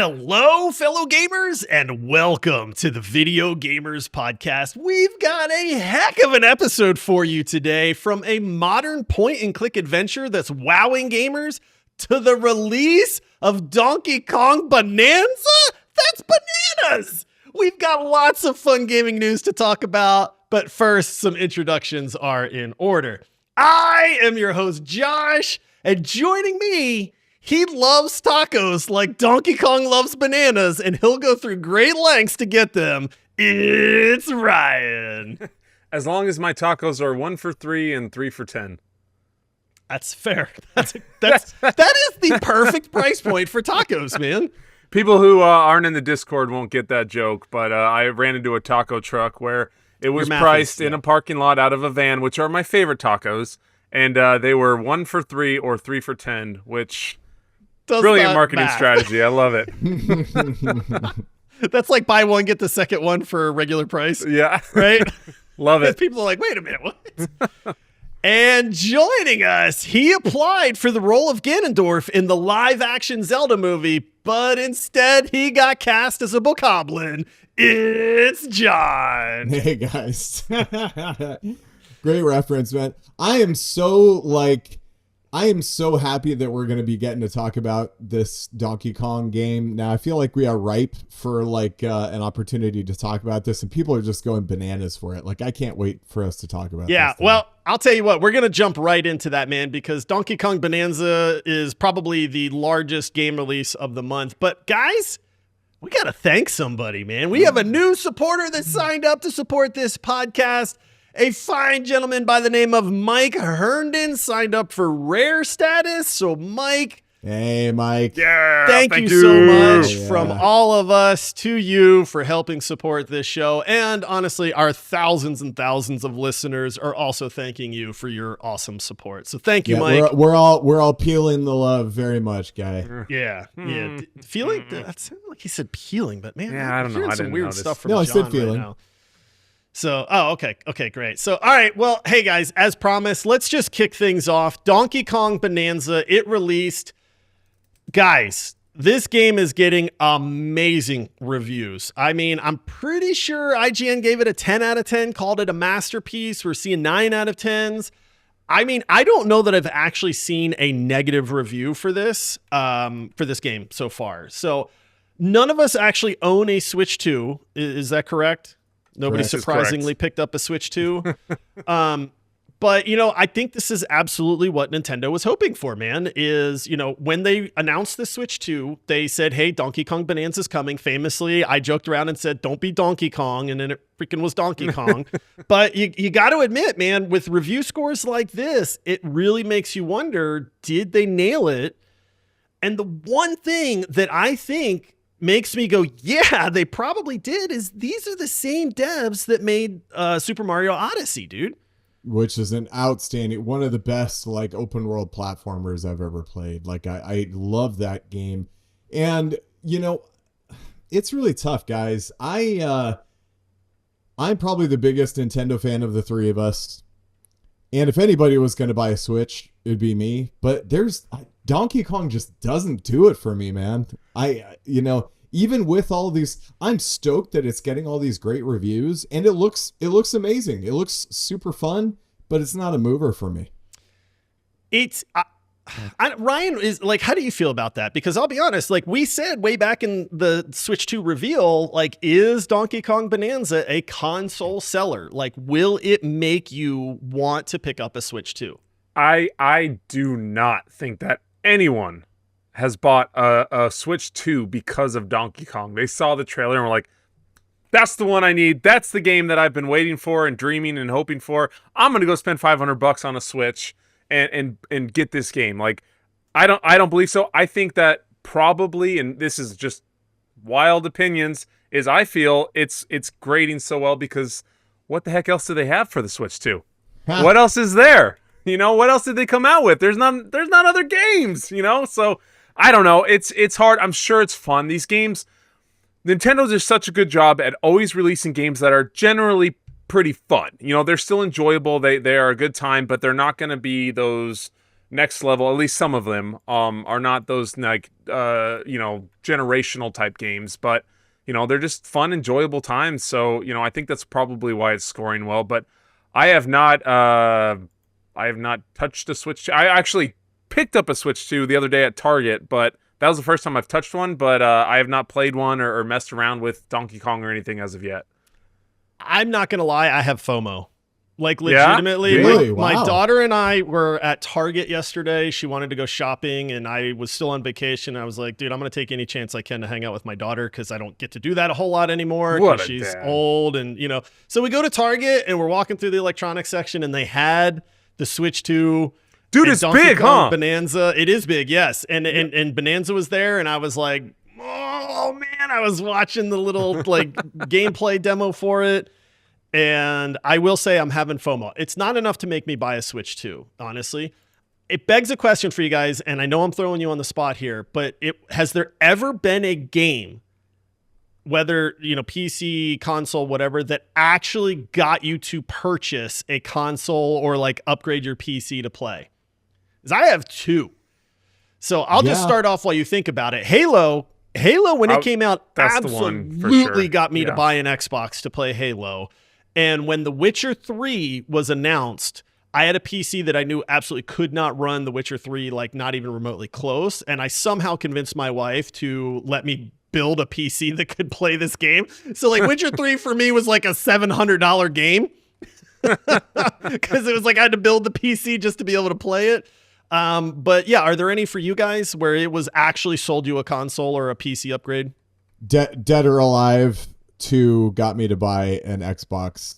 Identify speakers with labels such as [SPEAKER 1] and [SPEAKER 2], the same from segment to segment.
[SPEAKER 1] Hello, fellow gamers, and welcome to the Video Gamers Podcast. We've got a heck of an episode for you today, from a modern point-and-click adventure that's wowing gamers to the release of Donkey Kong Bananza. That's bananas! We've got lots of fun gaming news to talk about, but first, some introductions are in order. I am your host, Josh, and joining me, he loves tacos like Donkey Kong loves bananas, and he'll go through great lengths to get them. It's Ryan.
[SPEAKER 2] As long as my tacos are 1 for $3 and 3 for $10.
[SPEAKER 1] That's fair. That is the perfect price point for tacos, man.
[SPEAKER 2] People who aren't in the Discord won't get that joke, but I ran into a taco truck where it was priced in a parking lot out of a van, which are my favorite tacos, and they were 1 for $3 or 3 for $10, which brilliant marketing strategy. I love it.
[SPEAKER 1] That's like buy one, get the second one for a regular price.
[SPEAKER 2] Yeah.
[SPEAKER 1] Right?
[SPEAKER 2] Love it.
[SPEAKER 1] People are like, wait a minute, what? And joining us, he applied for the role of Ganondorf in the live-action Zelda movie, but instead he got cast as a bokoblin. It's John.
[SPEAKER 3] Hey, guys. Great reference, man. I am so happy that we're going to be getting to talk about this Donkey Kong game. Now, I feel like we are ripe for an opportunity to talk about this, and people are just going bananas for it. Like, I can't wait for us to talk about this.
[SPEAKER 1] Yeah, well, I'll tell you what, we're going to jump right into that, man, because Donkey Kong Bananza is probably the largest game release of the month. But guys, we got to thank somebody, man. We have a new supporter that signed up to support this podcast. A fine gentleman by the name of Mike Herndon signed up for rare status. So, Mike.
[SPEAKER 3] Hey, Mike.
[SPEAKER 1] Yeah, thank you so much from all of us to you for helping support this show. And honestly, our thousands and thousands of listeners are also thanking you for your awesome support. So thank you, Mike.
[SPEAKER 3] We're all peeling the love very much, guy.
[SPEAKER 1] Yeah. Feeling? That sounded like he said peeling, but man,
[SPEAKER 2] I don't know. I
[SPEAKER 1] some
[SPEAKER 2] didn't
[SPEAKER 1] weird
[SPEAKER 2] notice.
[SPEAKER 1] stuff from
[SPEAKER 3] No, I
[SPEAKER 1] John
[SPEAKER 3] said feeling.
[SPEAKER 1] right now. So, okay, great. So, all right, well, hey guys, as promised, let's just kick things off. Donkey Kong Bananza, it released. Guys, this game is getting amazing reviews. I mean, I'm pretty sure IGN gave it a 10 out of 10, called it a masterpiece. We're seeing 9 out of 10s. I mean, I don't know that I've actually seen a negative review for this game so far. So, none of us actually own a Switch 2. Is that correct? Nobody surprisingly picked up a Switch 2. But, I think this is absolutely what Nintendo was hoping for, man, is, when they announced the Switch 2, they said, hey, Donkey Kong Bonanza's coming. Famously, I joked around and said, don't be Donkey Kong. And then it freaking was Donkey Kong. But you got to admit, man, with review scores like this, it really makes you wonder, did they nail it? And the one thing that I think makes me go, yeah, they probably did, is these are the same devs that made Super Mario Odyssey, dude.
[SPEAKER 3] Which is an outstanding, one of the best open world platformers I've ever played. I love that game. And, it's really tough, guys. I'm probably the biggest Nintendo fan of the three of us. And if anybody was going to buy a Switch, it'd be me. But Donkey Kong just doesn't do it for me, man. Even with all these, I'm stoked that it's getting all these great reviews, and it looks amazing. It looks super fun, but it's not a mover for me.
[SPEAKER 1] It's Ryan is how do you feel about that? Because I'll be honest, we said way back in the Switch 2 reveal, is Donkey Kong Bonanza a console seller? Will it make you want to pick up a Switch 2?
[SPEAKER 2] I do not think that anyone has bought a Switch 2 because of Donkey Kong. They saw the trailer and were like, that's the one I need. That's the game that I've been waiting for and dreaming and hoping for. I'm going to go spend $500 on a Switch and get this game. I don't believe so. I think that probably, and this is just wild opinions, is I feel it's grading so well because what the heck else do they have for the Switch 2? What else is there? What else did they come out with? There's not other games, so I don't know. It's hard. I'm sure it's fun. These games, Nintendo does such a good job at always releasing games that are generally pretty fun. They're still enjoyable. They are a good time, but they're not going to be those next level. At least some of them are not those like generational type games, but they're just fun, enjoyable times. So I think that's probably why it's scoring well. But I have not touched a Switch. I actually picked up a Switch 2 the other day at Target, but that was the first time I've touched one. But I have not played one or messed around with Donkey Kong or anything as of yet.
[SPEAKER 1] I'm not gonna lie, I have FOMO. Like legitimately,
[SPEAKER 3] Yeah? Really?
[SPEAKER 1] my
[SPEAKER 3] Wow.
[SPEAKER 1] daughter and I were at Target yesterday. She wanted to go shopping, and I was still on vacation. I was like, dude, I'm gonna take any chance I can to hang out with my daughter because I don't get to do that a whole lot anymore.
[SPEAKER 2] What
[SPEAKER 1] 'Cause
[SPEAKER 2] a
[SPEAKER 1] she's
[SPEAKER 2] dad.
[SPEAKER 1] old, and So we go to Target, and we're walking through the electronics section, and they had the Switch 2.
[SPEAKER 2] Dude,
[SPEAKER 1] and
[SPEAKER 2] it's
[SPEAKER 1] Donkey
[SPEAKER 2] big,
[SPEAKER 1] Kong
[SPEAKER 2] huh?
[SPEAKER 1] Bonanza. It is big, yes. And Bonanza was there, and I was like, oh man, I was watching the little like gameplay demo for it. And I will say I'm having FOMO. It's not enough to make me buy a Switch 2, honestly. It begs a question for you guys, and I know I'm throwing you on the spot here, but has there ever been a game, whether PC, console, whatever, that actually got you to purchase a console or like upgrade your PC to play? Because I have two. So I'll just start off while you think about it. Halo, when it came out,
[SPEAKER 2] that's the one for
[SPEAKER 1] absolutely
[SPEAKER 2] sure.
[SPEAKER 1] got me to
[SPEAKER 2] Yeah.
[SPEAKER 1] buy an Xbox to play Halo. And when The Witcher 3 was announced, I had a PC that I knew absolutely could not run The Witcher 3, like not even remotely close. And I somehow convinced my wife to let me build a PC that could play this game. So like Witcher 3 for me was like a $700 game because it was like I had to build the PC just to be able to play it. But yeah, are there any for you guys where it was actually sold you a console or a PC upgrade?
[SPEAKER 3] Dead or Alive 2 got me to buy an Xbox.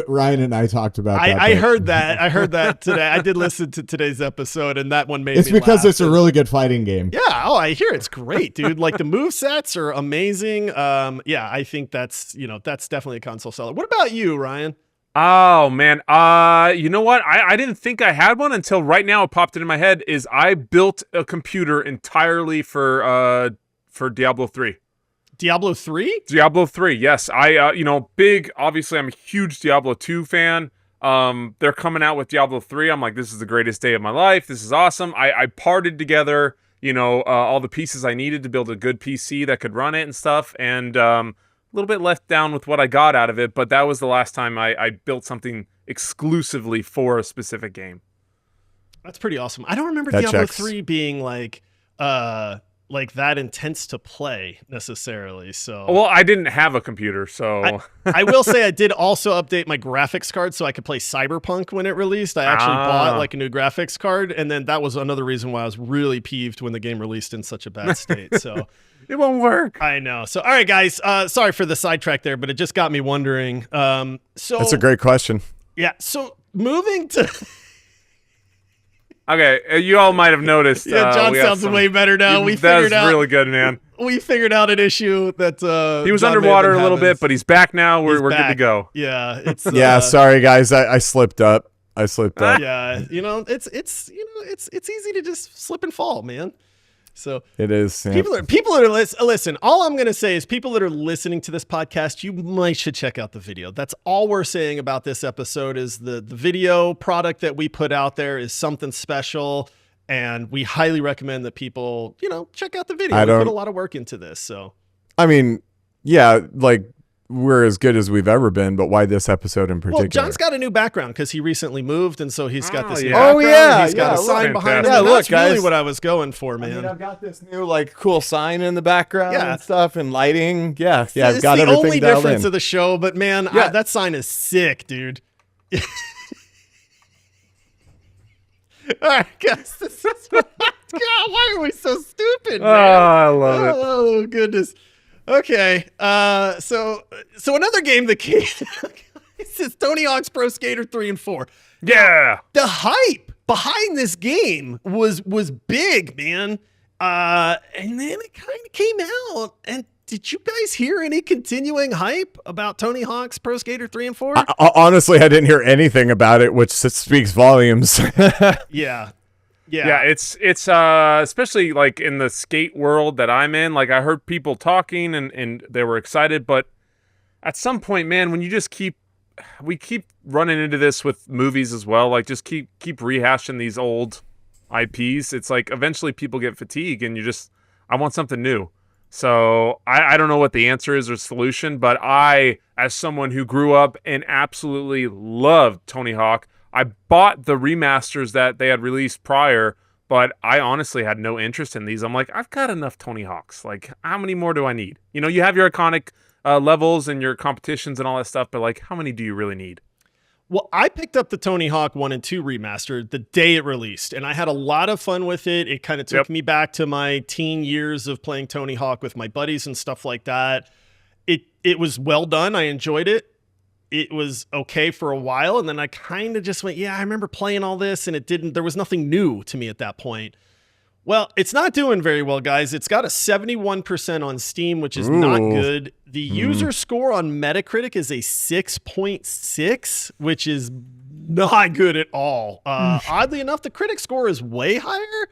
[SPEAKER 3] Ryan and I talked about that.
[SPEAKER 1] I heard that. I heard that today. I did listen to today's episode, and that one made
[SPEAKER 3] It's
[SPEAKER 1] me
[SPEAKER 3] because
[SPEAKER 1] laugh.
[SPEAKER 3] it's a really good fighting game.
[SPEAKER 1] Yeah. Oh, I hear it's great, dude. Like the move sets are amazing. Yeah, I think that's definitely a console seller. What about you, Ryan?
[SPEAKER 2] Oh man, you know what? I didn't think I had one until right now. It popped into my head. Is I built a computer entirely for Diablo 3.
[SPEAKER 1] Diablo 3?
[SPEAKER 2] Diablo 3, yes. Obviously I'm a huge Diablo 2 fan. They're coming out with Diablo 3. I'm like, this is the greatest day of my life. This is awesome. I parted together, all the pieces I needed to build a good PC that could run it and stuff. And a little bit left down with what I got out of it, but that was the last time I built something exclusively for a specific game.
[SPEAKER 1] That's pretty awesome. I don't remember
[SPEAKER 3] That
[SPEAKER 1] Diablo
[SPEAKER 3] checks.
[SPEAKER 1] 3 being like that intense to play necessarily. So
[SPEAKER 2] Well, I didn't have a computer, so
[SPEAKER 1] I will say I did also update my graphics card so I could play Cyberpunk when it released. I actually bought like a new graphics card, and then that was another reason why I was really peeved when the game released in such a bad state. So
[SPEAKER 2] it won't work.
[SPEAKER 1] I know. So all right, guys. Sorry for the sidetrack there, but it just got me wondering. So
[SPEAKER 3] That's a great question.
[SPEAKER 1] yeah. So moving to
[SPEAKER 2] Okay, you all might have noticed.
[SPEAKER 1] John
[SPEAKER 2] we have
[SPEAKER 1] sounds
[SPEAKER 2] some-
[SPEAKER 1] way better now. We
[SPEAKER 2] that
[SPEAKER 1] figured
[SPEAKER 2] was
[SPEAKER 1] out
[SPEAKER 2] really good, man.
[SPEAKER 1] we figured out an issue that
[SPEAKER 2] He was
[SPEAKER 1] John may have
[SPEAKER 2] underwater
[SPEAKER 1] been
[SPEAKER 2] a little
[SPEAKER 1] having.
[SPEAKER 2] bit, but he's back now.
[SPEAKER 1] He's
[SPEAKER 2] We're good to
[SPEAKER 1] back.
[SPEAKER 2] go.
[SPEAKER 1] Yeah, it's
[SPEAKER 3] Yeah, sorry guys, I slipped up.
[SPEAKER 1] yeah, it's easy to just slip and fall, man. So
[SPEAKER 3] It is. Yeah.
[SPEAKER 1] people are listen. All I'm gonna say is people that are listening to this podcast, you might should check out the video. That's all we're saying about this episode is the video product that we put out there is something special, and we highly recommend that people check out the video. We put a lot of work into this, so.
[SPEAKER 3] I mean, yeah, like we're as good as we've ever been, but why this episode in particular?
[SPEAKER 1] Well, John's got a new background because he recently moved, and so he's got this new
[SPEAKER 2] yeah.
[SPEAKER 1] background.
[SPEAKER 3] Oh, yeah,
[SPEAKER 1] He's got
[SPEAKER 3] yeah,
[SPEAKER 1] a sign
[SPEAKER 2] look,
[SPEAKER 1] behind him.
[SPEAKER 2] fantastic.
[SPEAKER 1] and
[SPEAKER 3] Yeah,
[SPEAKER 1] that's
[SPEAKER 3] look,
[SPEAKER 1] really
[SPEAKER 3] guys.
[SPEAKER 1] what I was going for,
[SPEAKER 3] I
[SPEAKER 1] man.
[SPEAKER 3] mean, I've got this new like cool sign in the background
[SPEAKER 1] Yeah.
[SPEAKER 3] and stuff and lighting. Yeah, I've
[SPEAKER 1] It's
[SPEAKER 3] got
[SPEAKER 1] the
[SPEAKER 3] everything
[SPEAKER 1] only
[SPEAKER 3] dialed
[SPEAKER 1] difference
[SPEAKER 3] in.
[SPEAKER 1] of the show, but man,
[SPEAKER 3] Yeah.
[SPEAKER 1] that sign is sick, dude. All right, guys, this is God, why are we so stupid,
[SPEAKER 2] Oh,
[SPEAKER 1] man?
[SPEAKER 2] I love it.
[SPEAKER 1] Oh goodness. Okay. So another game that came. This is Tony Hawk's Pro Skater 3 and 4.
[SPEAKER 2] Yeah.
[SPEAKER 1] The hype behind this game was big, man. And then it kind of came out. And did you guys hear any continuing hype about Tony Hawk's Pro Skater 3 and 4?
[SPEAKER 3] Honestly, I didn't hear anything about it, which speaks volumes.
[SPEAKER 1] Yeah.
[SPEAKER 2] Yeah, it's especially like in the skate world that I'm in. Like I heard people talking and they were excited, but at some point, man, when you just we keep running into this with movies as well. Like just keep rehashing these old IPs, it's like eventually people get fatigued and I want something new. So I don't know what the answer is or solution, but I, as someone who grew up and absolutely loved Tony Hawk, I bought the remasters that they had released prior, but I honestly had no interest in these. I'm like, I've got enough Tony Hawks. Like, how many more do I need? You know, you have your iconic levels and your competitions and all that stuff, but like, how many do you really need?
[SPEAKER 1] Well, I picked up the Tony Hawk 1 and 2 remastered the day it released, and I had a lot of fun with it. It kind of took me back to my teen years of playing Tony Hawk with my buddies and stuff like that. It was well done. I enjoyed it. It was okay for a while, and then I kind of just went, yeah, I remember playing all this, and there was nothing new to me at that point. Well, it's not doing very well, guys. It's got a 71% on Steam, which is not good. The user score on Metacritic is a 6.6, which is not good at all. Oddly enough, the critic score is way higher,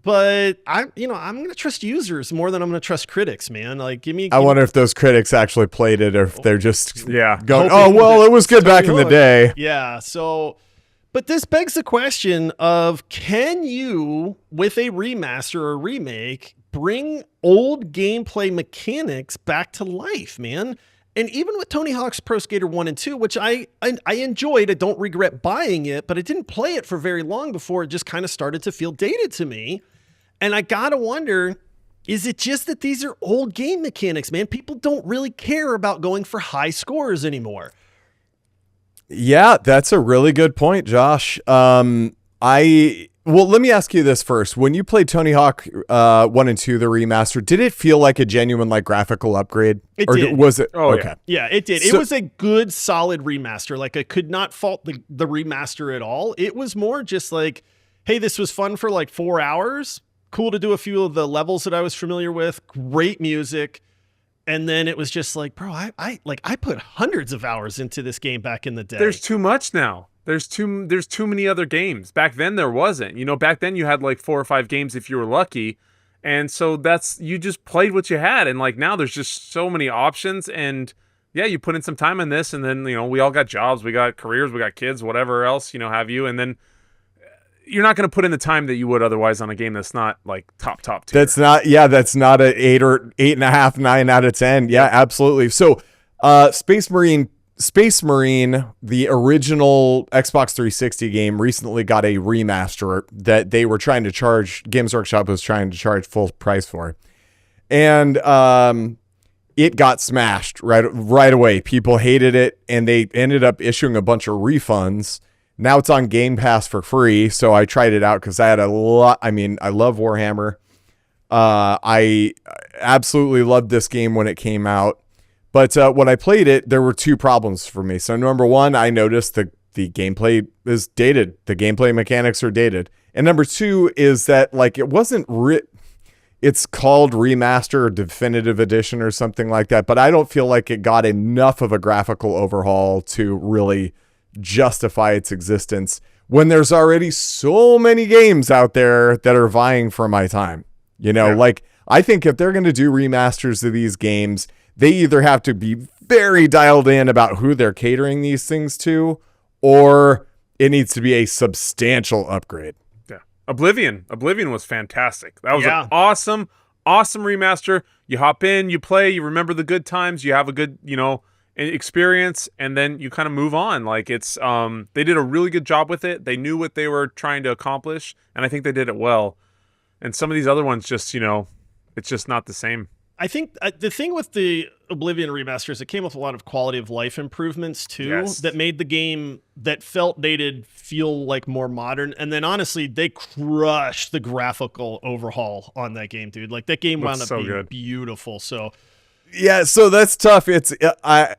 [SPEAKER 1] but I'm going to trust users more than I'm going to trust critics, man. Like, I
[SPEAKER 3] wonder if those critics actually played it or if they're just going,
[SPEAKER 1] oh,
[SPEAKER 3] well, it was good back in the day.
[SPEAKER 1] Yeah, so... But this begs the question of, can you, with a remaster or remake, bring old gameplay mechanics back to life, man? And even with Tony Hawk's Pro Skater 1 and 2, which I enjoyed, I don't regret buying it, but I didn't play it for very long before it just kind of started to feel dated to me. And I gotta wonder, is it just that these are old game mechanics, man? People don't really care about going for high scores anymore.
[SPEAKER 3] Yeah, that's a really good point, Josh. Well, let me ask you this first. When you played Tony Hawk 1 and 2, the remaster, did it feel like a genuine graphical upgrade?
[SPEAKER 1] It did.
[SPEAKER 3] Was it?
[SPEAKER 2] Oh,
[SPEAKER 3] okay.
[SPEAKER 1] Yeah, it did. It was a good, solid remaster. Like, I could not fault the remaster at all. It was more just like, hey, this was fun for like 4 hours. Cool to do a few of the levels that I was familiar with. Great music. And then it was just like, bro, I put hundreds of hours into this game back in the day.
[SPEAKER 2] There's too much now. There's too many other games. Back then there wasn't. You know, back then you had like 4 or 5 games if you were lucky. And so you just played what you had. And like now there's just so many options. And yeah, you put in some time in this, and then, you know, we all got jobs, we got careers, we got kids, whatever else, you know, have you. And then you're not going to put in the time that you would otherwise on a game that's not like top tier.
[SPEAKER 3] That's not a 8 or 8.5, 9 out of 10. Yeah, absolutely. So, Space Marine, the original Xbox 360 game, recently got a remaster that they were trying to charge. Games Workshop was trying to charge full price for, and it got smashed right away. People hated it, and they ended up issuing a bunch of refunds. Now it's on Game Pass for free, so I tried it out because I had a lot. I mean, I love Warhammer. I absolutely loved this game when it came out. But when I played it, there were 2 problems for me. So number 1, I noticed the gameplay is dated. The gameplay mechanics are dated. And number 2 is that, like, it wasn't it's called Remaster or Definitive Edition or something like that, but I don't feel like it got enough of a graphical overhaul to really justify its existence when there's already so many games out there that are vying for my time. You know, like, I think if they're going to do remasters of these games, they either have to be very dialed in about who they're catering these things to, or it needs to be a substantial upgrade.
[SPEAKER 2] Yeah. Oblivion was fantastic. That was an awesome remaster. You hop in, you play, you remember the good times, you have a good, you know, experience, and then you kind of move on. Like, it's they did a really good job with it. They knew what they were trying to accomplish, and I think they did it well. And some of these other ones just, you know, it's just not the same.
[SPEAKER 1] I think the thing with the Oblivion remasters, it came with a lot of quality of life improvements too, that made the game that felt dated feel like more modern. And then honestly, they crushed the graphical overhaul on that game, dude. Like, that game wound up being beautiful. So
[SPEAKER 3] yeah, so that's tough. I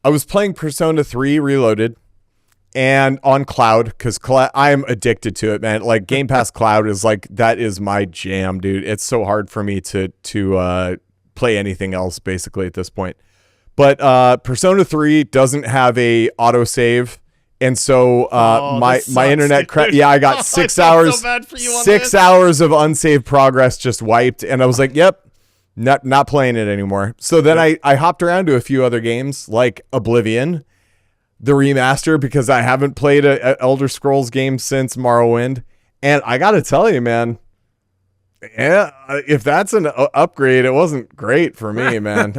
[SPEAKER 3] was playing Persona 3 Reloaded and on cloud, because I'm addicted to it, man. Like, Game Pass Cloud is like, that is my jam, dude. It's so hard for me to play anything else basically at this point. But Persona 3 doesn't have a autosave, and so my internet I got 6 hours
[SPEAKER 1] so bad for you on
[SPEAKER 3] 6 hours of unsaved progress just wiped, and I was like, yep, not playing it anymore. So then I hopped around to a few other games like Oblivion, the remaster, because I haven't played a Elder Scrolls game since Morrowind. And I got to tell you, man, yeah, if that's an upgrade, it wasn't great for me, man.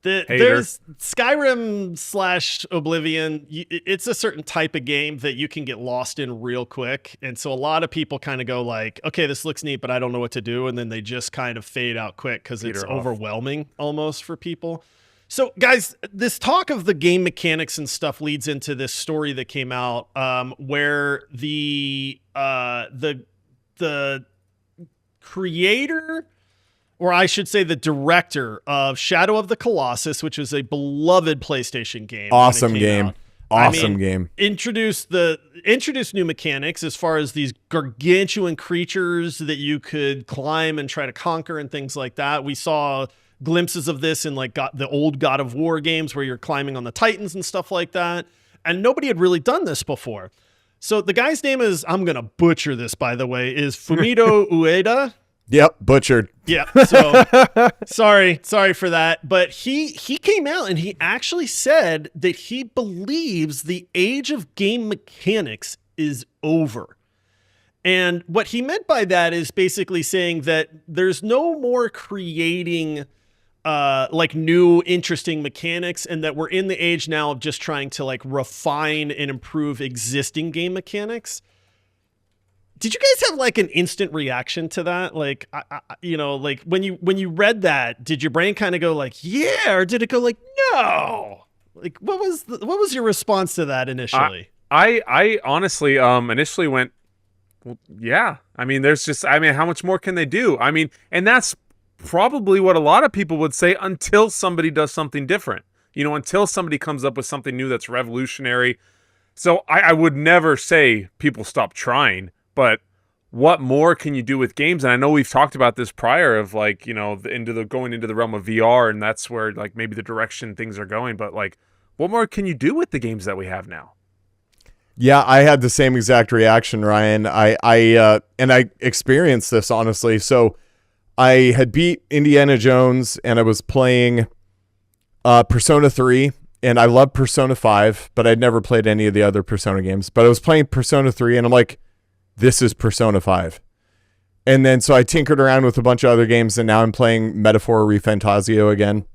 [SPEAKER 1] There's Skyrim / Oblivion. It's a certain type of game that you can get lost in real quick. And so a lot of people kind of go like, okay, this looks neat, but I don't know what to do. And then they just kind of fade out quick because it's overwhelming almost for people. So guys, this talk of the game mechanics and stuff leads into this story that came out where the creator, or I should say the director of Shadow of the Colossus, which was a beloved PlayStation game.
[SPEAKER 3] Awesome game. Awesome game.
[SPEAKER 1] Introduced new mechanics as far as these gargantuan creatures that you could climb and try to conquer and things like that. We saw glimpses of this in like the old God of War games where you're climbing on the Titans and stuff like that. And nobody had really done this before. So the guy's name is, I'm going to butcher this, by the way, is Fumito Ueda.
[SPEAKER 3] Yep, butchered.
[SPEAKER 1] Yeah, so sorry for that. But he came out and he actually said that he believes the age of game mechanics is over. And what he meant by that is basically saying that there's no more creating like new interesting mechanics, and that we're in the age now of just trying to like refine and improve existing game mechanics. Did you guys have like an instant reaction to that? Like, like when you read that, did your brain kind of go like, yeah, or did it go like, no? Like, what was your response to that initially?
[SPEAKER 2] I honestly initially went, well, yeah. I mean, how much more can they do? I mean, and that's probably what a lot of people would say until somebody does something different, until somebody comes up with something new that's revolutionary. So I would never say people stop trying, but what more can you do with games? And I know we've talked about this prior of like, going into the realm of VR, and that's where like maybe the direction things are going, but like, what more can you do with the games that we have now?
[SPEAKER 3] Yeah, I had the same exact reaction, Ryan. I experienced this honestly. So I had beat Indiana Jones and I was playing Persona 3, and I love Persona 5, but I'd never played any of the other Persona games. But I was playing Persona 3 and I'm like, this is Persona 5. And then so I tinkered around with a bunch of other games, and now I'm playing Metaphor ReFantazio again.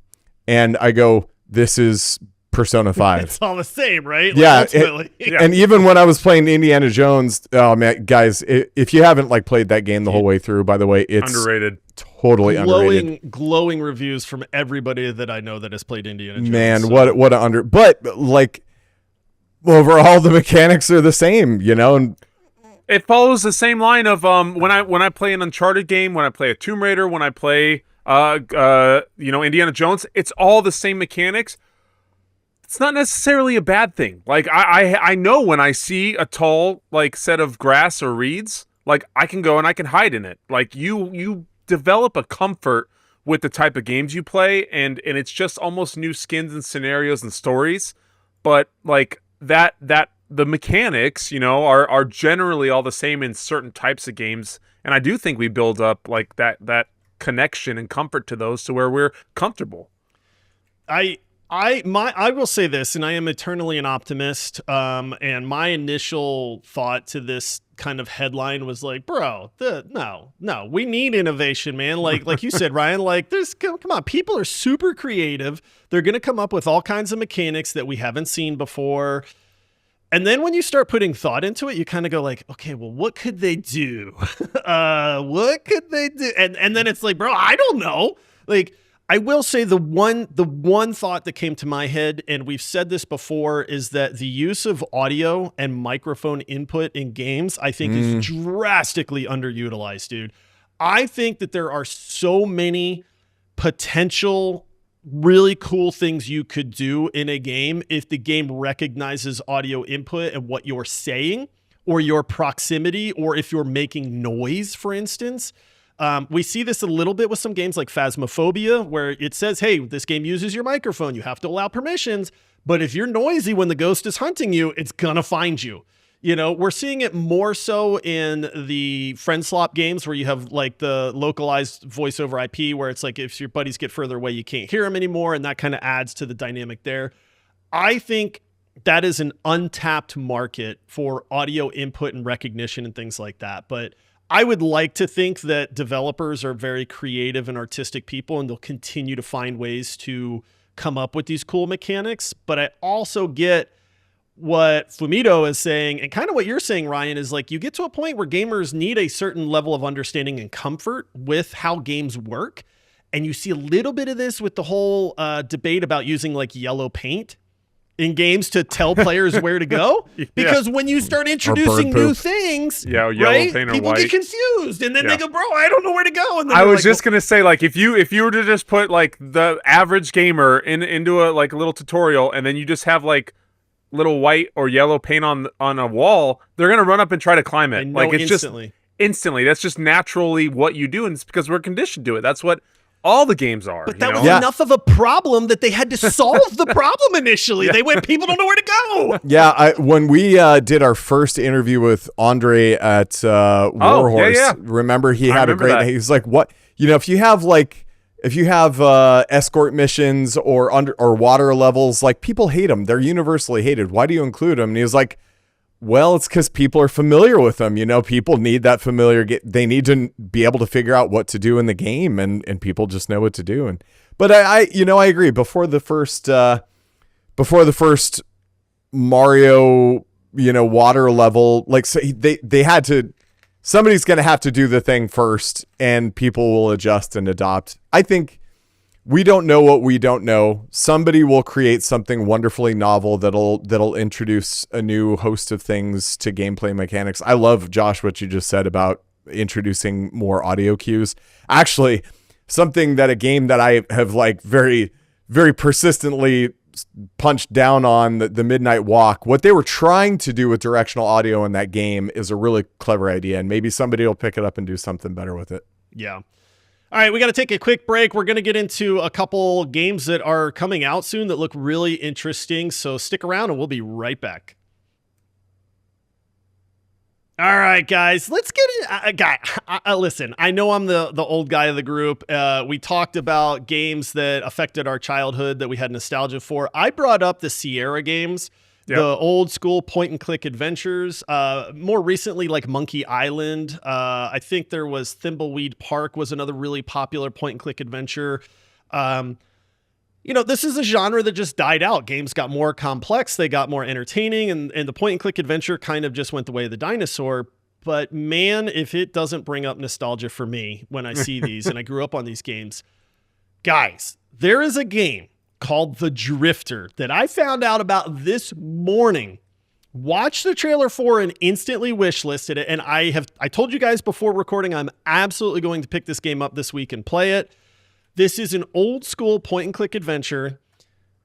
[SPEAKER 3] And I go, this is Persona 5.
[SPEAKER 1] It's all the same, right?
[SPEAKER 3] Yeah,
[SPEAKER 1] Ultimately.
[SPEAKER 3] And even when I was playing Indiana Jones, oh man, guys, if you haven't like played that game the whole way through, by the way, it's
[SPEAKER 2] underrated.
[SPEAKER 3] Totally underrated.
[SPEAKER 1] Glowing reviews from everybody that I know that has played Indiana Jones.
[SPEAKER 3] Man, so. But like overall, the mechanics are the same, and
[SPEAKER 2] it follows the same line of when I play an Uncharted game, when I play a Tomb Raider, when I play Indiana Jones, it's all the same mechanics. It's not necessarily a bad thing. Like I know when I see a tall like set of grass or reeds, like I can go and I can hide in it. Like you develop a comfort with the type of games you play, and it's just almost new skins and scenarios and stories. But like that the mechanics, are generally all the same in certain types of games. And I do think we build up like that connection and comfort to those to where we're comfortable.
[SPEAKER 1] I will say this, and I am eternally an optimist. And my initial thought to this kind of headline was like, bro, no, we need innovation, man. Like you said, Ryan, like come on, people are super creative. They're going to come up with all kinds of mechanics that we haven't seen before. And then when you start putting thought into it, you kind of go like, okay, well, what could they do? What could they do? And then it's like, bro, I don't know. Like, I will say the one thought that came to my head, and we've said this before, is that the use of audio and microphone input in games, I think, is drastically underutilized, dude. I think that there are so many potential really cool things you could do in a game if the game recognizes audio input and what you're saying, or your proximity, or if you're making noise, for instance. We see this a little bit with some games like Phasmophobia, where it says, hey, this game uses your microphone. You have to allow permissions. But if you're noisy when the ghost is hunting you, it's going to find you. We're seeing it more so in the friend slop games where you have like the localized voice over IP, where it's like if your buddies get further away, you can't hear them anymore. And that kind of adds to the dynamic there. I think that is an untapped market for audio input and recognition and things like that. But I would like to think that developers are very creative and artistic people, and they'll continue to find ways to come up with these cool mechanics. But I also get what Fumito is saying, and kind of what you're saying, Ryan, is like you get to a point where gamers need a certain level of understanding and comfort with how games work. And you see a little bit of this with the whole debate about using like yellow paint in games to tell players where to go. Because when you start introducing new things,
[SPEAKER 2] yellow
[SPEAKER 1] right,
[SPEAKER 2] paint or
[SPEAKER 1] people
[SPEAKER 2] white.
[SPEAKER 1] get confused. And then they go, bro, I don't know where to go. And then
[SPEAKER 2] I was
[SPEAKER 1] like,
[SPEAKER 2] just going to say, like, if you were to just put like the average gamer into a like a little tutorial, and then you just have like little white or yellow paint on a wall, they're going to run up and try to climb it. Like it's
[SPEAKER 1] instantly.
[SPEAKER 2] Just instantly. That's just naturally what you do. And it's because we're conditioned to it. That's what all the games are.
[SPEAKER 1] But that was enough of a problem that they had to solve the problem initially. They went, people don't know where to go.
[SPEAKER 4] Yeah, when we did our first interview with Andre at Warhorse, remember he had a great. He was like, "What? You know, if you have escort missions or water levels, like people hate them. They're universally hated. Why do you include them?" And he was like, well, it's because people are familiar with them. You know, people need that they need to be able to figure out what to do in the game, and people just know what to do. But I agree. Before the first Mario, water level, like so they had to, somebody's going to have to do the thing first, and people will adjust and adopt. I think we don't know what we don't know. Somebody will create something wonderfully novel that'll introduce a new host of things to gameplay mechanics. I love, Josh, what you just said about introducing more audio cues. Actually, something that a game that I have like very, very persistently punched down on, the Midnight Walk. What they were trying to do with directional audio in that game is a really clever idea, and maybe somebody will pick it up and do something better with it.
[SPEAKER 1] Yeah. All right, we got to take a quick break. We're going to get into a couple games that are coming out soon that look really interesting. So stick around and we'll be right back. All right, guys, let's get it. Listen, I know I'm the old guy of the group. We talked about games that affected our childhood that we had nostalgia for. I brought up the Sierra games. Yep. The old school point and click adventures, more recently like Monkey Island. I think there was Thimbleweed Park was another really popular point and click adventure. This is a genre that just died out. Games got more complex. They got more entertaining, and the point and click adventure kind of just went the way of the dinosaur. But man, if it doesn't bring up nostalgia for me when I see these, and I grew up on these games. Guys, there is a game called The Drifter that I found out about this morning. Watched the trailer for and instantly wishlisted it. And I told you guys before recording, I'm absolutely going to pick this game up this week and play it. This is an old school point and click adventure.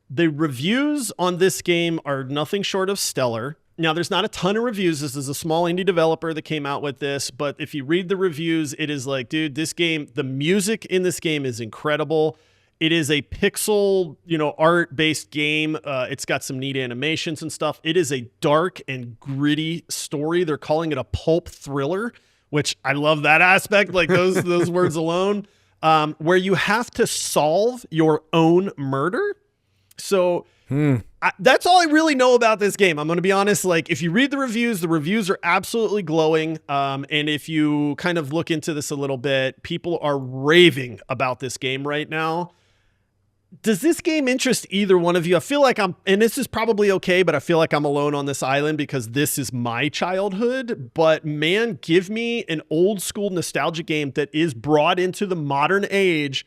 [SPEAKER 1] The reviews on this game are nothing short of stellar. Now, there's not a ton of reviews. This is a small indie developer that came out with this, but if you read the reviews, it is like, dude, this game, the music in this game is incredible. It is a pixel, art-based game. It's got some neat animations and stuff. It is a dark and gritty story. They're calling it a pulp thriller, which I love that aspect, like those words alone, where you have to solve your own murder. So that's all I really know about this game. I'm going to be honest. Like, if you read the reviews are absolutely glowing. And if you kind of look into this a little bit, people are raving about this game right now. Does this game interest either one of you? I feel like and this is probably okay, but I feel like I'm alone on this island because this is my childhood. But man, give me an old school nostalgia game that is brought into the modern age,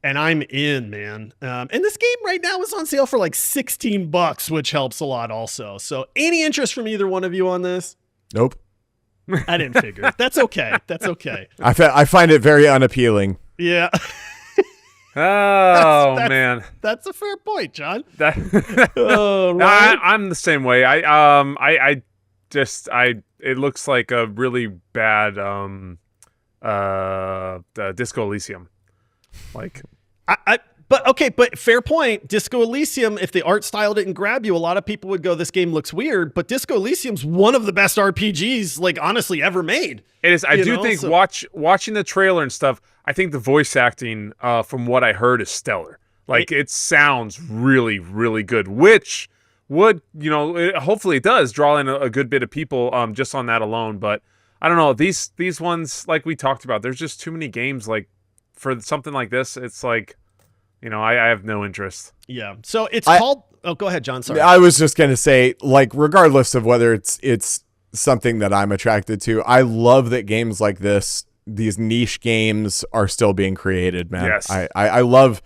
[SPEAKER 1] and I'm in, man. And this game right now is on sale for like $16, which helps a lot also. So any interest from either one of you on this?
[SPEAKER 4] Nope.
[SPEAKER 1] I didn't figure. That's okay. That's okay.
[SPEAKER 4] I find it very unappealing.
[SPEAKER 1] Yeah.
[SPEAKER 2] Man,
[SPEAKER 1] that's a fair point, John.
[SPEAKER 2] I'm the same way. It looks like a really bad Disco Elysium. Like,
[SPEAKER 1] but fair point. Disco Elysium, if the art style didn't grab you, a lot of people would go, this game looks weird, but Disco Elysium's one of the best RPGs, like, honestly, ever made.
[SPEAKER 2] It is. I do think watching the trailer and stuff, I think the voice acting, from what I heard, is stellar. Like, it sounds really, really good, which would, hopefully it does draw in a good bit of people just on that alone. But I don't know, these ones, like we talked about, there's just too many games like for something like this. It's like, I have no interest.
[SPEAKER 1] Yeah. So it's called. Oh, go ahead, John. Sorry.
[SPEAKER 4] I was just gonna say, like, regardless of whether it's something that I'm attracted to, I love that games like this, these niche games, are still being created, man.
[SPEAKER 2] Yes.
[SPEAKER 4] I love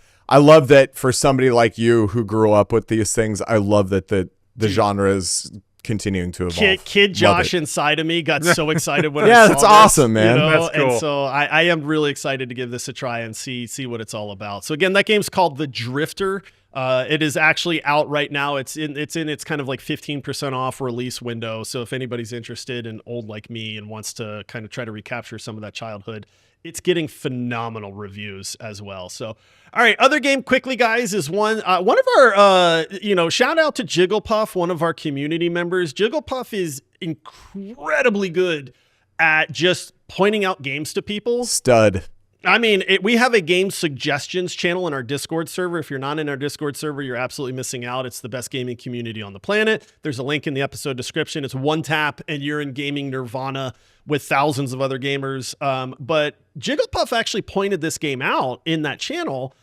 [SPEAKER 4] that for somebody like you who grew up with these things. I love that the genre is continuing to evolve.
[SPEAKER 1] Kid Josh inside of me got so excited when I
[SPEAKER 4] yeah,
[SPEAKER 1] saw
[SPEAKER 4] that's
[SPEAKER 1] this,
[SPEAKER 4] awesome, man.
[SPEAKER 2] That's cool.
[SPEAKER 1] And so I am really excited to give this a try and see what it's all about. So again, that game's called The Drifter. It is actually out right now. It's in its kind of like 15% off release window. So if anybody's interested and old like me and wants to kind of try to recapture some of that childhood, it's getting phenomenal reviews as well. So, all right, other game quickly, guys, is one of our, shout out to Jigglepuff, one of our community members. Jigglepuff is incredibly good at just pointing out games to people.
[SPEAKER 4] Stud.
[SPEAKER 1] I mean, we have a game suggestions channel in our Discord server. If you're not in our Discord server, you're absolutely missing out. It's the best gaming community on the planet. There's a link in the episode description. It's one tap and you're in gaming nirvana with thousands of other gamers. But Jigglepuff actually pointed this game out in that channel.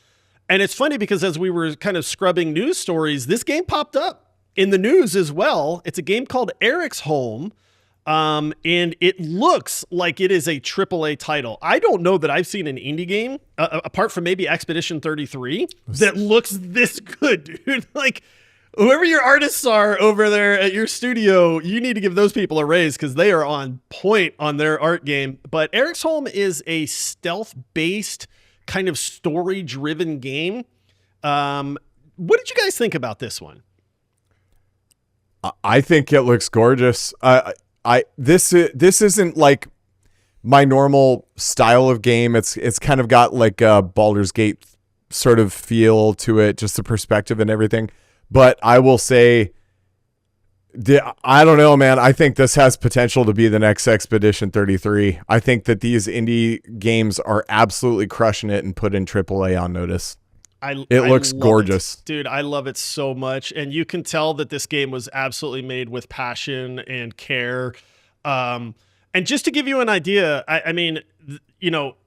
[SPEAKER 1] And it's funny because as we were kind of scrubbing news stories, this game popped up in the news as well. It's a game called Eric's Home. And it looks like it is a AAA title. I don't know that I've seen an indie game, apart from maybe Expedition 33, that looks this good, dude. Like, whoever your artists are over there at your studio, you need to give those people a raise because they are on point on their art game. But Eric's Home is a stealth-based, kind of story-driven game. What did you guys think about this one?
[SPEAKER 4] I think it looks gorgeous. This isn't like my normal style of game. It's kind of got like a Baldur's Gate sort of feel to it, just the perspective and everything. But I will say, I don't know, man. I think this has potential to be the next Expedition 33. I think that these indie games are absolutely crushing it and put in AAA on notice. It looks gorgeous.
[SPEAKER 1] Dude, I love it so much. And you can tell that this game was absolutely made with passion and care. And just to give you an idea, I mean,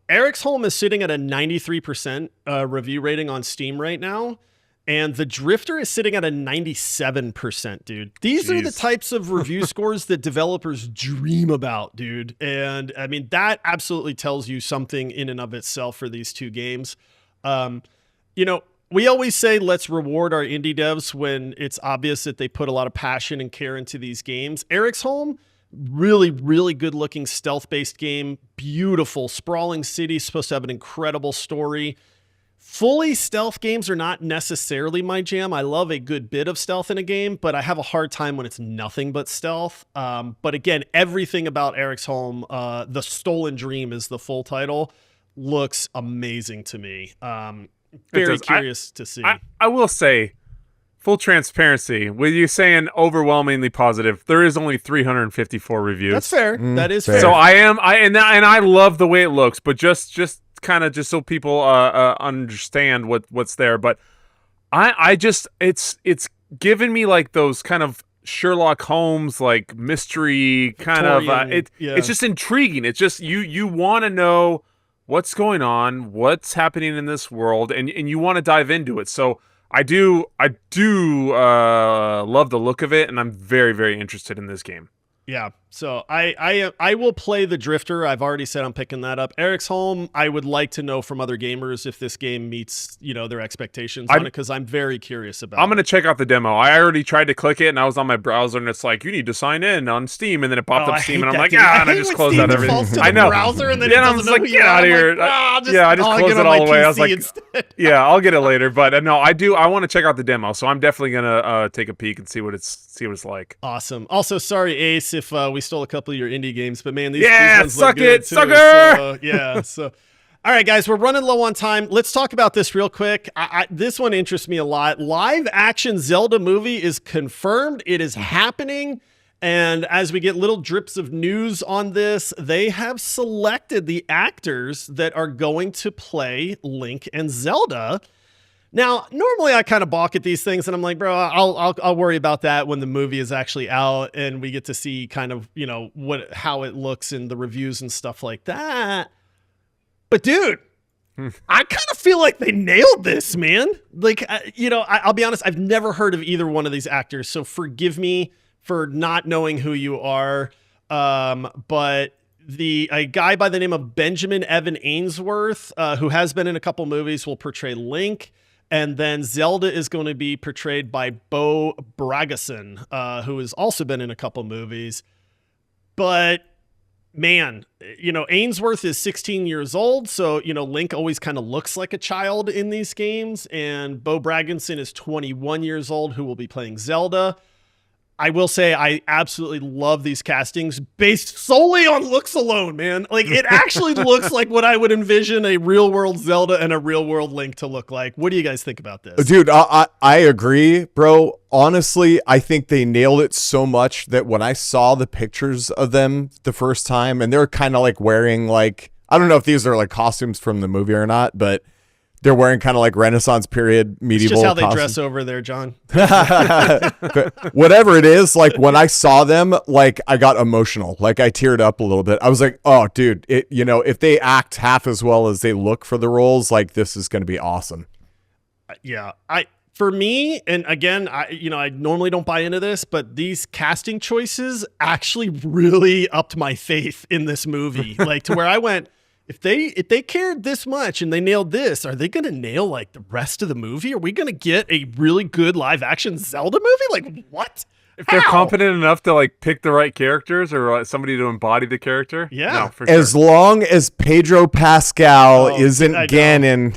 [SPEAKER 1] Eric's Home is sitting at a 93% review rating on Steam right now. And The Drifter is sitting at a 97%, dude. These are the types of review scores that developers dream about, dude. And I mean, that absolutely tells you something in and of itself for these two games. We always say let's reward our indie devs when it's obvious that they put a lot of passion and care into these games. Eric's Home, really, really good looking stealth-based game. Beautiful, sprawling city, supposed to have an incredible story. Fully stealth games are not necessarily my jam. I love a good bit of stealth in a game, but I have a hard time when it's nothing but stealth. But again, everything about Eric's Home, The Stolen Dream is the full title, looks amazing to me. Very curious to see.
[SPEAKER 2] I will say, full transparency, with you saying overwhelmingly positive, there is only 354 reviews.
[SPEAKER 1] That's fair. That is fair.
[SPEAKER 2] So I love the way it looks, but just kind of just so people understand what's there. But it's given me like those kind of Sherlock Holmes like mystery kind
[SPEAKER 1] Victorian,
[SPEAKER 2] of it's just intriguing. It's just you want to know what's going on, what's happening in this world, and you want to dive into it. So I do love the look of it, and I'm very, very interested in this game.
[SPEAKER 1] Yeah. So I will play The Drifter. I've already said I'm picking that up. Eric's Home, I would like to know from other gamers if this game meets, their expectations on it, because I'm very curious about it.
[SPEAKER 2] I'm going to check out the demo. I already tried to click it, and I was on my browser, and it's like, you need to sign in on Steam, and then it popped up Steam, and I'm like, and I just closed out everything.
[SPEAKER 1] I know. Browser, and then
[SPEAKER 2] I was like, get out of here. I just closed it all the way. I was like, yeah, I'll get it later. But no, I want to check out the demo, so I'm definitely going to take a peek and see what it's like.
[SPEAKER 1] Awesome. Also, sorry, Ace, if we stole a couple of your indie games, but man, these ones
[SPEAKER 2] suck
[SPEAKER 1] look good
[SPEAKER 2] it,
[SPEAKER 1] too.
[SPEAKER 2] sucker!
[SPEAKER 1] So all right, guys, we're running low on time. Let's talk about this real quick. This one interests me a lot. Live action Zelda movie is confirmed. It is happening. And as we get little drips of news on this, they have selected the actors that are going to play Link and Zelda. Now, normally I kind of balk at these things and I'm like, bro, I'll worry about that when the movie is actually out and we get to see kind of, how it looks in the reviews and stuff like that. But dude, I kind of feel like they nailed this, man. Like, I'll be honest, I've never heard of either one of these actors, so forgive me for not knowing who you are. But a guy by the name of Benjamin Evan Ainsworth, who has been in a couple movies, will portray Link. And then Zelda is going to be portrayed by Bo Bragason, who has also been in a couple movies. But man, Ainsworth is 16 years old. So, Link always kind of looks like a child in these games. And Bo Bragason is 21 years old, who will be playing Zelda. I will say I absolutely love these castings based solely on looks alone, man. Like, it actually looks like what I would envision a real world Zelda and a real world Link to look like. What do you guys think about this?
[SPEAKER 4] Dude, I agree, bro. Honestly, I think they nailed it so much that when I saw the pictures of them the first time, and they're kind of like wearing like, I don't know if these are like costumes from the movie or not, but they're wearing kind of like Renaissance period medieval.
[SPEAKER 1] It's just how they
[SPEAKER 4] costumes.
[SPEAKER 1] dress over there, John.
[SPEAKER 4] But whatever it is, like when I saw them, like I got emotional. Like I teared up a little bit. I was like, oh, dude, if they act half as well as they look for the roles, like this is going to be awesome.
[SPEAKER 1] Yeah, for me, and again, I normally don't buy into this, but these casting choices actually really upped my faith in this movie. Like to where I went, if they cared this much and they nailed this, are they going to nail like the rest of the movie? Are we going to get a really good live action Zelda movie? Like what?
[SPEAKER 2] If they're competent enough to like pick the right characters or somebody to embody the character.
[SPEAKER 1] Yeah.
[SPEAKER 2] No, for sure.
[SPEAKER 4] As long as Pedro Pascal isn't Ganon,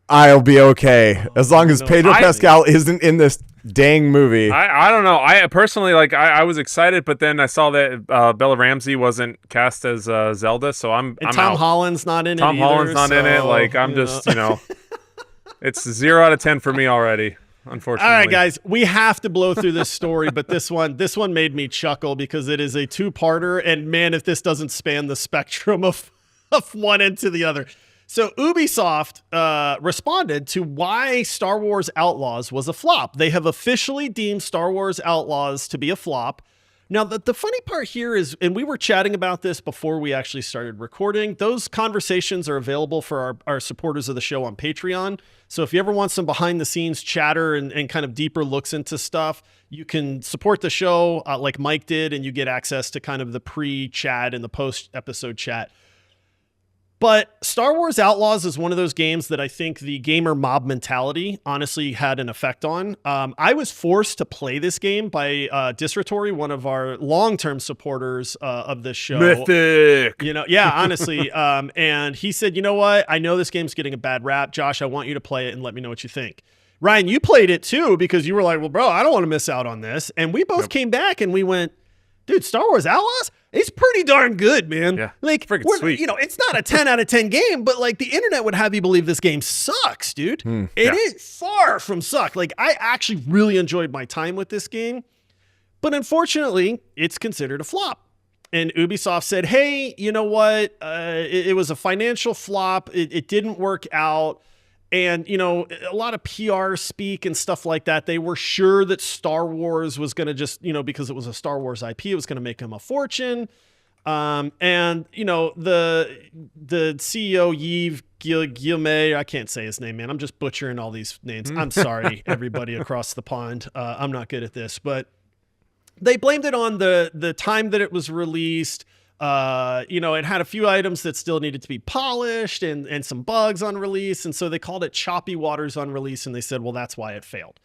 [SPEAKER 4] I'll be okay. As long as Pedro Pascal isn't in this dang movie.
[SPEAKER 2] I don't know. I personally, like, I was excited, but then I saw that Bella Ramsey wasn't cast as Zelda, so I'm
[SPEAKER 1] Tom
[SPEAKER 2] out.
[SPEAKER 1] Holland's not in it
[SPEAKER 2] Tom Holland's not in it. Like, I'm just, it's 0 out of 10 for me already, unfortunately.
[SPEAKER 1] All right, guys, we have to blow through this story, but this one made me chuckle because it is a two-parter, and man, if this doesn't span the spectrum of one end to the other. So Ubisoft responded to why Star Wars Outlaws was a flop. They have officially deemed Star Wars Outlaws to be a flop. Now, the funny part here is, and we were chatting about this before we actually started recording, those conversations are available for our supporters of the show on Patreon. So if you ever want some behind-the-scenes chatter and kind of deeper looks into stuff, you can support the show like Mike did, and you get access to kind of the pre-chat and the post-episode chat. But Star Wars Outlaws is one of those games that I think the gamer mob mentality honestly had an effect on. I was forced to play this game by Disratory, one of our long-term supporters of this show.
[SPEAKER 2] Mythic.
[SPEAKER 1] Honestly. And he said, you know what? I know this game's getting a bad rap. Josh, I want you to play it and let me know what you think. Ryan, you played it too because you were like, well, bro, I don't want to miss out on this. And we both came back and we went, dude, Star Wars Outlaws? It's pretty darn good, man.
[SPEAKER 2] Yeah,
[SPEAKER 1] like,
[SPEAKER 2] freaking sweet.
[SPEAKER 1] It's not a 10 out of 10 game, but like the internet would have you believe this game sucks, dude. It is far from suck. Like, I actually really enjoyed my time with this game, but unfortunately, it's considered a flop. And Ubisoft said, hey, you know what? It was a financial flop. It didn't work out. And, a lot of PR speak and stuff like that. They were sure that Star Wars was going to just, because it was a Star Wars IP, it was going to make them a fortune. And, the CEO, Yves Guillemot, I can't say his name, man. I'm just butchering all these names. I'm sorry, everybody across the pond. I'm not good at this. But they blamed it on the time that it was released. It had a few items that still needed to be polished and some bugs on release. And so they called it choppy waters on release. And they said, well, that's why it failed.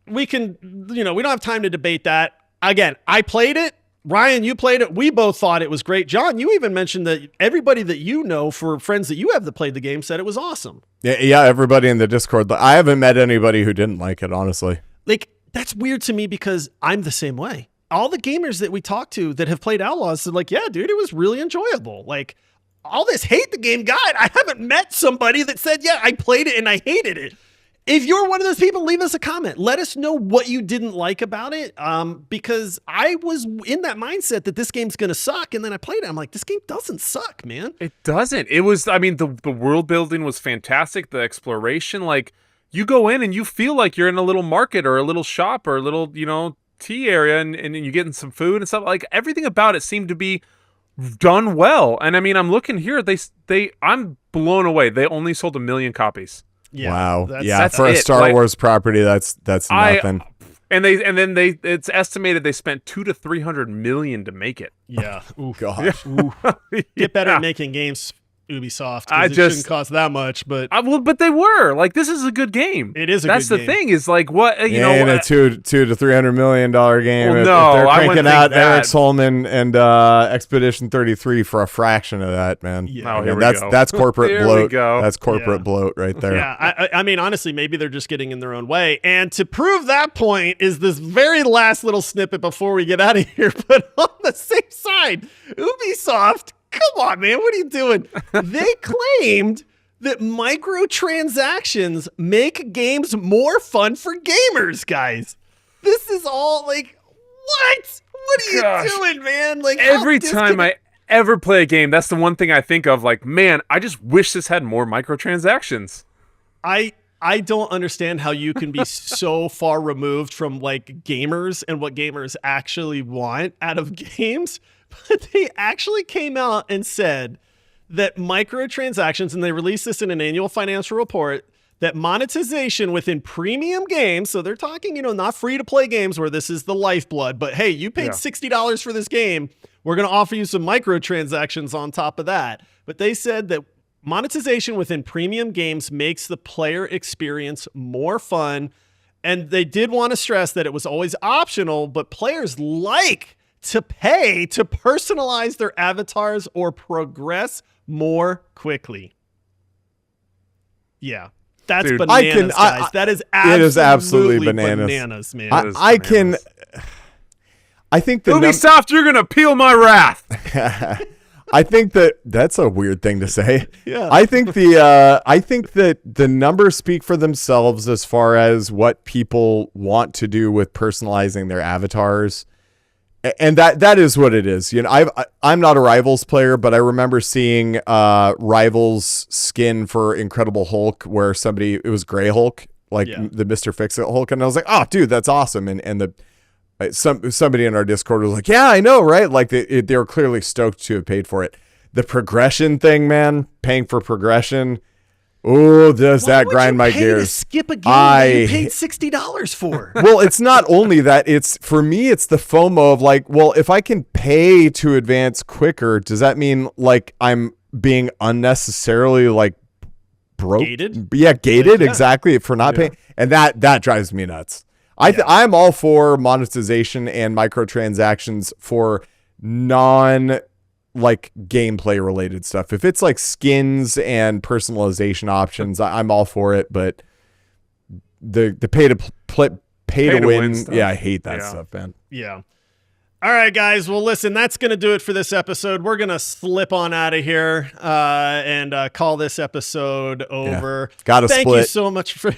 [SPEAKER 1] We can, we don't have time to debate that. Again, I played it. Ryan, you played it. We both thought it was great. John, you even mentioned that everybody that for friends that you have that played the game said it was awesome.
[SPEAKER 4] Yeah, everybody in the Discord. I haven't met anybody who didn't like it, honestly.
[SPEAKER 1] Like, that's weird to me because I'm the same way. All the gamers that we talked to that have played Outlaws said like, yeah, dude, it was really enjoyable. Like all this hate the game guide. I haven't met somebody that said, yeah, I played it and I hated it. if you're one of those people, leave us a comment. Let us know what you didn't like about it. Because I was in that mindset that this game's going to suck. And then I played it. I'm like, this game doesn't suck, man.
[SPEAKER 2] It doesn't. It was, I mean, the world building was fantastic. The exploration, like, you go in and you feel like you're in a little market or a little shop or a little, tea area and you're getting some food and stuff. Like, everything about it seemed to be done well. And I mean, I'm looking here, I'm blown away. They only sold 1 million copies.
[SPEAKER 1] Yeah,
[SPEAKER 4] wow.
[SPEAKER 2] that's
[SPEAKER 4] For a
[SPEAKER 2] it.
[SPEAKER 4] Star Wars property, that's nothing.
[SPEAKER 2] It's estimated they spent 200 to 300 million to make it.
[SPEAKER 1] Yeah. Ooh.
[SPEAKER 4] Gosh.
[SPEAKER 1] Get better
[SPEAKER 2] Yeah.
[SPEAKER 1] at making games, Ubisoft. It
[SPEAKER 2] just
[SPEAKER 1] shouldn't cost that much, but
[SPEAKER 2] but they were like, this is a good game.
[SPEAKER 1] it is a
[SPEAKER 2] That's
[SPEAKER 1] good
[SPEAKER 2] the
[SPEAKER 1] game.
[SPEAKER 2] thing is like, what
[SPEAKER 4] In a $200 to $300 million game.
[SPEAKER 2] Well,
[SPEAKER 4] if
[SPEAKER 2] no,
[SPEAKER 4] they're
[SPEAKER 2] I wouldn't
[SPEAKER 4] cranking out
[SPEAKER 2] think that.
[SPEAKER 4] Eric's Holman and Expedition 33 for a fraction of that, man.
[SPEAKER 1] Yeah.
[SPEAKER 2] Oh, here we
[SPEAKER 4] that's
[SPEAKER 2] go.
[SPEAKER 4] that's corporate
[SPEAKER 2] Here we
[SPEAKER 4] bloat.
[SPEAKER 2] go.
[SPEAKER 4] That's corporate
[SPEAKER 1] Yeah.
[SPEAKER 4] bloat right there.
[SPEAKER 1] Yeah, I mean, honestly, maybe they're just getting in their own way. And to prove that point is this very last little snippet before we get out of here. But on the same side, Ubisoft, come on, man, what are you doing? They claimed that microtransactions make games more fun for gamers, guys. This is all like, what? What are you
[SPEAKER 2] Gosh.
[SPEAKER 1] doing, man? Like, how
[SPEAKER 2] every time I ever play a game, that's the one thing I think of. Like, man, I just wish this had more microtransactions.
[SPEAKER 1] I don't understand how you can be so far removed from like gamers and what gamers actually want out of games, but they actually came out and said that microtransactions, and they released this in an annual financial report, that monetization within premium games, so they're talking, not free to play games where this is the lifeblood, but hey, you paid $60 for this game, we're going to offer you some microtransactions on top of that. But they said that monetization within premium games makes the player experience more fun. And they did want to stress that it was always optional, but players like to pay to personalize their avatars or progress more quickly. Yeah. That's
[SPEAKER 2] Dude,
[SPEAKER 1] bananas, guys. That is absolutely,
[SPEAKER 4] it is absolutely bananas.
[SPEAKER 1] man.
[SPEAKER 4] I think the
[SPEAKER 2] Ubisoft, you're gonna peel my wrath.
[SPEAKER 4] I think that's a weird thing to say.
[SPEAKER 1] Yeah.
[SPEAKER 4] I think that the numbers speak for themselves as far as what people want to do with personalizing their avatars. And that is what it is. I'm not a Rivals player, but I remember seeing Rivals skin for Incredible Hulk where it was Gray Hulk, like the Mr. Fix-It Hulk, and I was like, oh, dude, that's awesome. And somebody in our Discord was like, yeah, I know, right? Like they were clearly stoked to have paid for it. The progression thing, man, paying for progression. Oh, does that grind my gears?
[SPEAKER 1] To skip a game that you paid $60 for.
[SPEAKER 4] Well, it's not only that. For me, it's the FOMO of like, well, if I can pay to advance quicker, does that mean like I'm being unnecessarily like broke?
[SPEAKER 1] Gated?
[SPEAKER 4] Yeah, gated, exactly, for not paying. And that drives me nuts. I'm all for monetization and microtransactions for like gameplay related stuff. If it's like skins and personalization options, I'm all for it. But the pay to win
[SPEAKER 2] stuff.
[SPEAKER 4] yeah, I hate that stuff, man.
[SPEAKER 1] Yeah. All right, guys. Well, listen, that's going to do it for this episode. We're going to slip on out of here and call this episode over.
[SPEAKER 4] Gotta
[SPEAKER 1] Thank
[SPEAKER 4] split.
[SPEAKER 1] you so much for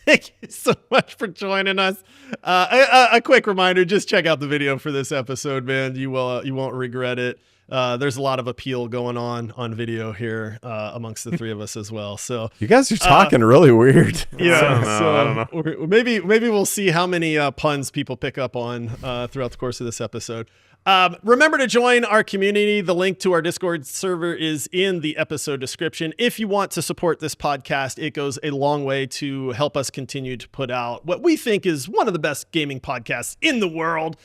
[SPEAKER 1] Thank you so much for joining us. A quick reminder, just check out the video for this episode, man. You won't regret it. There's a lot of appeal going on video here amongst the three of us as well. So
[SPEAKER 4] You guys are talking really weird.
[SPEAKER 1] yeah,
[SPEAKER 2] I don't know.
[SPEAKER 1] maybe we'll see how many puns people pick up on throughout the course of this episode. Remember to join our community. The link to our Discord server is in the episode description. If you want to support this podcast, it goes a long way to help us continue to put out what we think is one of the best gaming podcasts in the world.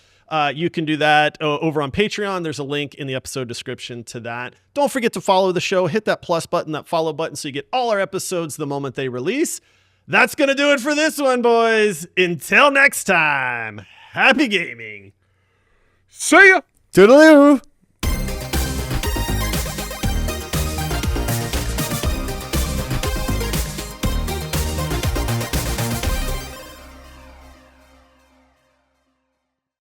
[SPEAKER 1] You can do that over on Patreon. There's a link in the episode description to that. Don't forget to follow the show. Hit that plus button, that follow button, so you get all our episodes the moment they release. That's going to do it for this one, boys. Until next time, happy gaming.
[SPEAKER 2] See ya.
[SPEAKER 4] Toodaloo.